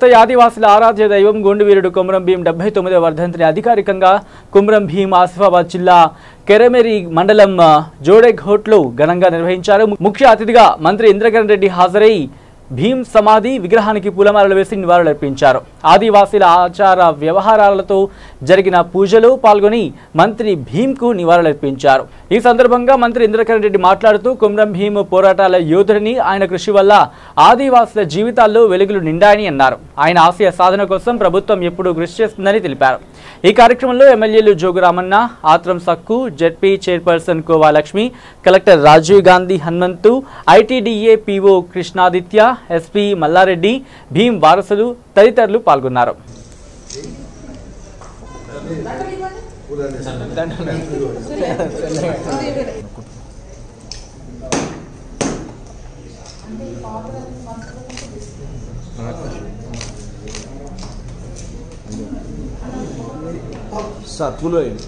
ఆదివాసుల ఆరాధ్య దైవం గోండువీరుడు కొమరం భీం 79వ వర్ధంతిని అధికారికంగా కొమరం భీం ఆసిఫాబాద్ జిల్లా కెరమెరి మండలం జోడెఘోట్లో ఘనంగా నిర్వహించారు. ముఖ్య అతిథిగా మంత్రి ఇంద్రకరణ్ రెడ్డి హాజరై భీం సమాధి విగ్రహానికి పూలమాలలు వేసి నివాళులర్పించారు. ఆదివాసీల ఆచార వ్యవహారాలతో జరిగిన పూజలో పాల్గొని మంత్రి భీంకు నివాళులర్పించారు. ఈ సందర్భంగా మంత్రి ఇంద్రకరణ్ రెడ్డి మాట్లాడుతూ కొమరం భీం పోరాటాల యోధుడిని, ఆయన కృషి వల్ల ఆదివాసుల జీవితాల్లో వెలుగులు నిండాయని అన్నారు. ఆయన ఆశయ సాధన కోసం ప్రభుత్వం ఎప్పుడూ కృషి చేస్తుందని తెలిపారు. ఈ కార్యక్రమంలో ఎమ్మెల్యేలు Jogu Ramanna, Atram Sakku, ZP chairperson Kova Lakshmi, collector Rajiv Gandhi Hanumanthu, ITDA PO Krishnaditya, SP Mallareddy, Bheem వారసులు తదితరులు పాల్గొన్నారు. Satu loh ini.